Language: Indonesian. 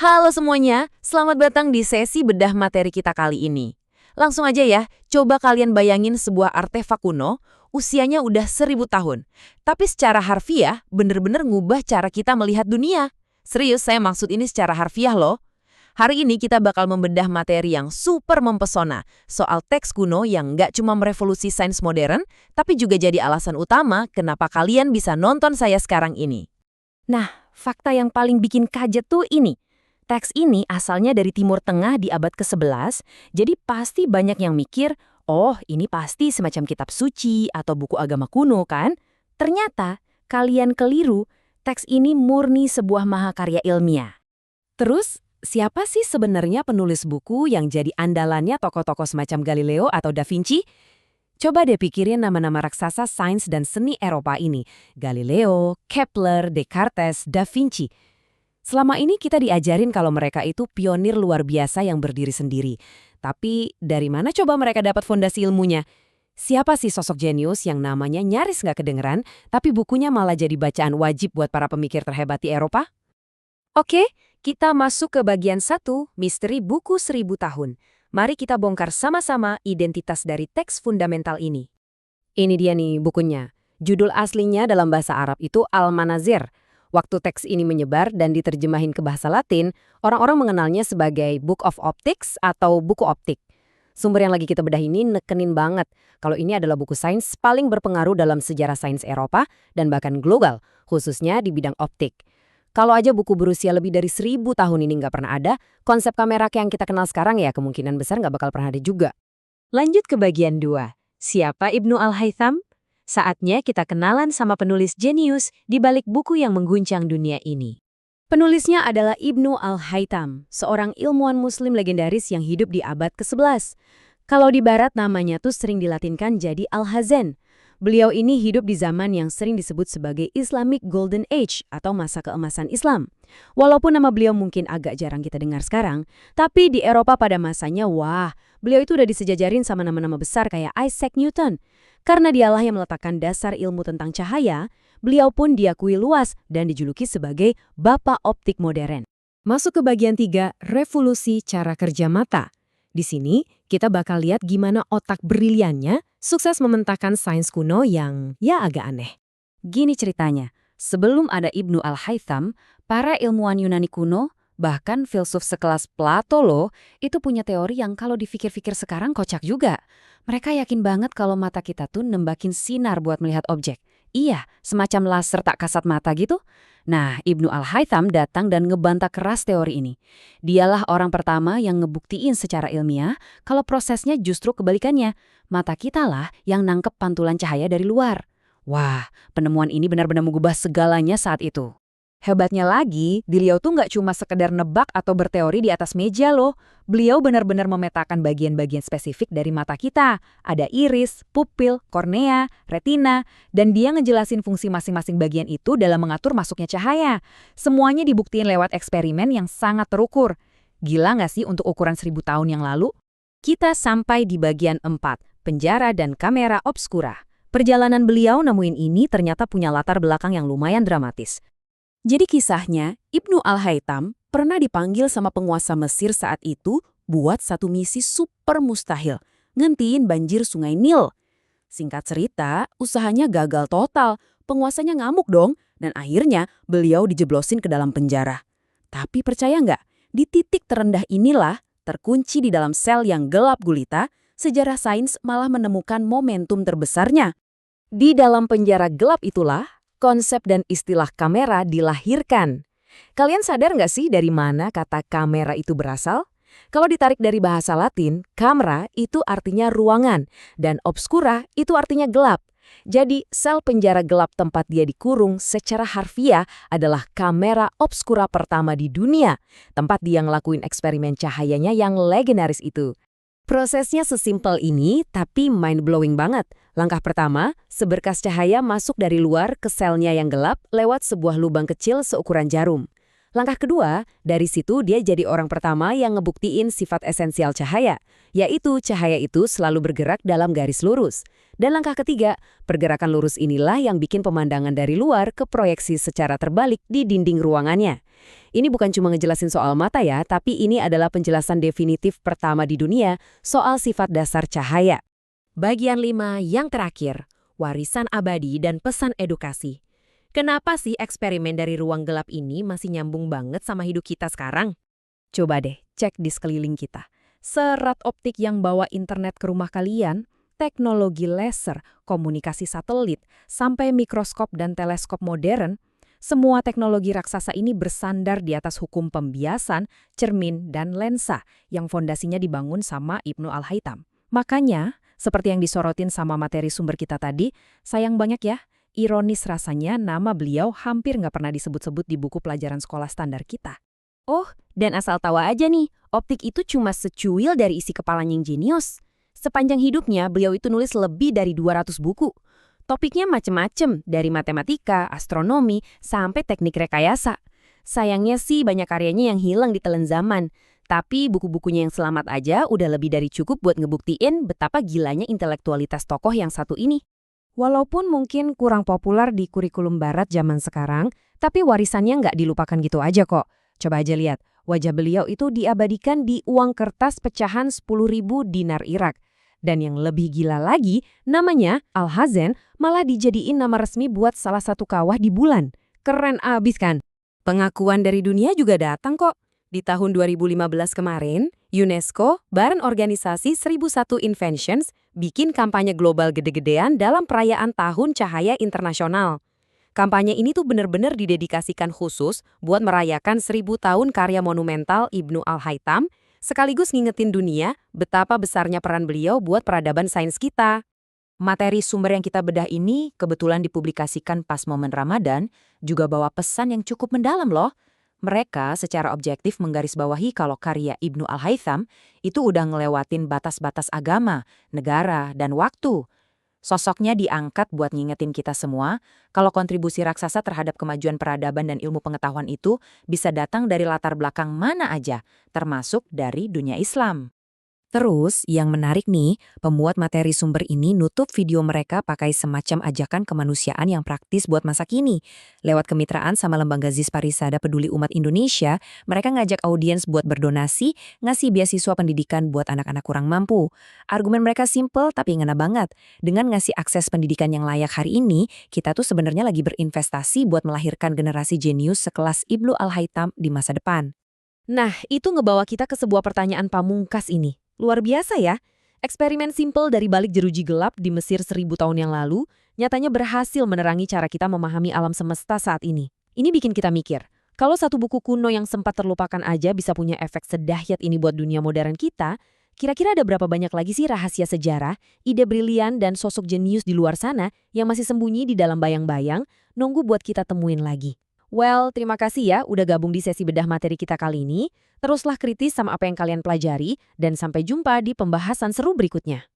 Halo semuanya, selamat datang di sesi bedah materi kita kali ini. Langsung aja ya, coba kalian bayangin sebuah artefak kuno, usianya udah 1000 tahun. Tapi secara harfiah, bener-bener ngubah cara kita melihat dunia. Serius, saya maksud ini secara harfiah loh. Hari ini kita bakal membedah materi yang super mempesona, soal teks kuno yang nggak cuma merevolusi sains modern, tapi juga jadi alasan utama kenapa kalian bisa nonton saya sekarang ini. Nah, fakta yang paling bikin kaget tuh ini. Teks ini asalnya dari Timur Tengah di abad ke-11, jadi pasti banyak yang mikir, oh ini pasti semacam kitab suci atau buku agama kuno kan? Ternyata, kalian keliru, teks ini murni sebuah mahakarya ilmiah. Terus, siapa sih sebenarnya penulis buku yang jadi andalannya tokoh-tokoh semacam Galileo atau Da Vinci? Coba deh pikirin nama-nama raksasa sains dan seni Eropa ini. Galileo, Kepler, Descartes, Da Vinci. Selama ini kita diajarin kalau mereka itu pionir luar biasa yang berdiri sendiri. Tapi dari mana coba mereka dapat fondasi ilmunya? Siapa sih sosok jenius yang namanya nyaris nggak kedengeran, tapi bukunya malah jadi bacaan wajib buat para pemikir terhebat di Eropa? Oke, kita masuk ke bagian 1, misteri buku 1000 tahun. Mari kita bongkar sama-sama identitas dari teks fundamental ini. Ini dia nih bukunya. Judul aslinya dalam bahasa Arab itu Al-Manazir. Waktu teks ini menyebar dan diterjemahin ke bahasa Latin, orang-orang mengenalnya sebagai Book of Optics atau buku optik. Sumber yang lagi kita bedah ini nekenin banget kalau ini adalah buku sains paling berpengaruh dalam sejarah sains Eropa dan bahkan global, khususnya di bidang optik. Kalau aja buku berusia lebih dari 1000 tahun ini nggak pernah ada, konsep kamera yang kita kenal sekarang ya kemungkinan besar nggak bakal pernah ada juga. Lanjut ke bagian 2. Siapa Ibnu Al-Haytham? Saatnya kita kenalan sama penulis jenius di balik buku yang mengguncang dunia ini. Penulisnya adalah Ibnu Al-Haytham, seorang ilmuwan muslim legendaris yang hidup di abad ke-11. Kalau di barat namanya tuh sering dilatinkan jadi Al-Hazen. Beliau ini hidup di zaman yang sering disebut sebagai Islamic Golden Age atau masa keemasan Islam. Walaupun nama beliau mungkin agak jarang kita dengar sekarang, tapi di Eropa pada masanya, wah, beliau itu udah disejajarin sama nama-nama besar kayak Isaac Newton. Karena dialah yang meletakkan dasar ilmu tentang cahaya, beliau pun diakui luas dan dijuluki sebagai Bapak Optik Modern. Masuk ke bagian 3, revolusi cara kerja mata. Di sini, kita bakal lihat gimana otak briliannya sukses mementakan sains kuno yang ya agak aneh. Gini ceritanya, sebelum ada Ibnu Al-Haytham, para ilmuwan Yunani kuno, bahkan filsuf sekelas Plato loh, itu punya teori yang kalau dipikir-pikir sekarang kocak juga. Mereka yakin banget kalau mata kita tuh nembakin sinar buat melihat objek. Iya, semacam laser tak kasat mata gitu. Nah, Ibnu Al-Haytham datang dan ngebantah keras teori ini. Dialah orang pertama yang ngebuktiin secara ilmiah kalau prosesnya justru kebalikannya. Mata kita lah yang nangkep pantulan cahaya dari luar. Wah, penemuan ini benar-benar mengubah segalanya saat itu. Hebatnya lagi, beliau tuh nggak cuma sekedar nebak atau berteori di atas meja loh. Beliau benar-benar memetakan bagian-bagian spesifik dari mata kita. Ada iris, pupil, kornea, retina, dan dia ngejelasin fungsi masing-masing bagian itu dalam mengatur masuknya cahaya. Semuanya dibuktiin lewat eksperimen yang sangat terukur. Gila nggak sih untuk ukuran 1000 tahun yang lalu? Kita sampai di bagian 4, penjara dan kamera obskura. Perjalanan beliau nemuin ini ternyata punya latar belakang yang lumayan dramatis. Jadi kisahnya, Ibnu Al-Haytham pernah dipanggil sama penguasa Mesir saat itu buat satu misi super mustahil, ngentiin banjir sungai Nil. Singkat cerita, usahanya gagal total, penguasanya ngamuk dong, dan akhirnya beliau dijeblosin ke dalam penjara. Tapi percaya nggak, di titik terendah inilah, terkunci di dalam sel yang gelap gulita, sejarah sains malah menemukan momentum terbesarnya. Di dalam penjara gelap itulah, konsep dan istilah kamera dilahirkan. Kalian sadar nggak sih dari mana kata kamera itu berasal? Kalau ditarik dari bahasa Latin, camera itu artinya ruangan, dan obscura itu artinya gelap. Jadi, sel penjara gelap tempat dia dikurung secara harfiah adalah kamera obscura pertama di dunia, tempat dia ngelakuin eksperimen cahayanya yang legendaris itu. Prosesnya sesimpel ini, tapi mind-blowing banget. Langkah pertama, seberkas cahaya masuk dari luar ke selnya yang gelap lewat sebuah lubang kecil seukuran jarum. Langkah kedua, dari situ dia jadi orang pertama yang ngebuktiin sifat esensial cahaya, yaitu cahaya itu selalu bergerak dalam garis lurus. Dan langkah ketiga, pergerakan lurus inilah yang bikin pemandangan dari luar keproyeksi secara terbalik di dinding ruangannya. Ini bukan cuma ngejelasin soal mata ya, tapi ini adalah penjelasan definitif pertama di dunia soal sifat dasar cahaya. Bagian 5 yang terakhir, warisan abadi dan pesan edukasi. Kenapa sih eksperimen dari ruang gelap ini masih nyambung banget sama hidup kita sekarang? Coba deh cek di sekeliling kita. Serat optik yang bawa internet ke rumah kalian, teknologi laser, komunikasi satelit, sampai mikroskop dan teleskop modern, semua teknologi raksasa ini bersandar di atas hukum pembiasan, cermin, dan lensa yang fondasinya dibangun sama Ibnu Al-Haytham. Makanya, seperti yang disorotin sama materi sumber kita tadi, sayang banyak ya, ironis rasanya nama beliau hampir nggak pernah disebut-sebut di buku pelajaran sekolah standar kita. Oh, dan asal tahu aja nih, optik itu cuma secuil dari isi kepalanya yang jenius. Sepanjang hidupnya, beliau itu nulis lebih dari 200 buku. Topiknya macem-macem, dari matematika, astronomi, sampai teknik rekayasa. Sayangnya sih banyak karyanya yang hilang ditelan zaman. Tapi buku-bukunya yang selamat aja udah lebih dari cukup buat ngebuktiin betapa gilanya intelektualitas tokoh yang satu ini. Walaupun mungkin kurang populer di kurikulum barat zaman sekarang, tapi warisannya nggak dilupakan gitu aja kok. Coba aja lihat, wajah beliau itu diabadikan di uang kertas pecahan 10.000 dinar Irak. Dan yang lebih gila lagi, namanya Al-Hazen malah dijadiin nama resmi buat salah satu kawah di bulan. Keren abis kan? Pengakuan dari dunia juga datang kok. Di tahun 2015 kemarin, UNESCO, Badan Organisasi 1001 Inventions, bikin kampanye global gede-gedean dalam perayaan Tahun Cahaya Internasional. Kampanye ini tuh bener-bener didedikasikan khusus buat merayakan 1000 tahun karya monumental Ibnu Al-Haytham, sekaligus ngingetin dunia betapa besarnya peran beliau buat peradaban sains kita. Materi sumber yang kita bedah ini kebetulan dipublikasikan pas momen Ramadan, juga bawa pesan yang cukup mendalam loh. Mereka secara objektif menggarisbawahi kalau karya Ibnu Al-Haytham itu udah ngelewatin batas-batas agama, negara, dan waktu. Sosoknya diangkat buat ngingetin kita semua kalau kontribusi raksasa terhadap kemajuan peradaban dan ilmu pengetahuan itu bisa datang dari latar belakang mana aja, termasuk dari dunia Islam. Terus, yang menarik nih, pemuat materi sumber ini nutup video mereka pakai semacam ajakan kemanusiaan yang praktis buat masa kini. Lewat kemitraan sama Lembaga Zis Parisada Peduli Umat Indonesia, mereka ngajak audiens buat berdonasi, ngasih beasiswa pendidikan buat anak-anak kurang mampu. Argumen mereka simple tapi ngena banget. Dengan ngasih akses pendidikan yang layak hari ini, kita tuh sebenarnya lagi berinvestasi buat melahirkan generasi jenius sekelas Ibnu Al-Haytham di masa depan. Nah, itu ngebawa kita ke sebuah pertanyaan pamungkas ini. Luar biasa ya, eksperimen simpel dari balik jeruji gelap di Mesir 1000 tahun yang lalu nyatanya berhasil menerangi cara kita memahami alam semesta saat ini. Ini bikin kita mikir, kalau satu buku kuno yang sempat terlupakan aja bisa punya efek sedahsyat ini buat dunia modern kita, kira-kira ada berapa banyak lagi sih rahasia sejarah, ide brilian dan sosok jenius di luar sana yang masih sembunyi di dalam bayang-bayang, nunggu buat kita temuin lagi. Well, terima kasih ya udah gabung di sesi bedah materi kita kali ini. Teruslah kritis sama apa yang kalian pelajari, dan sampai jumpa di pembahasan seru berikutnya.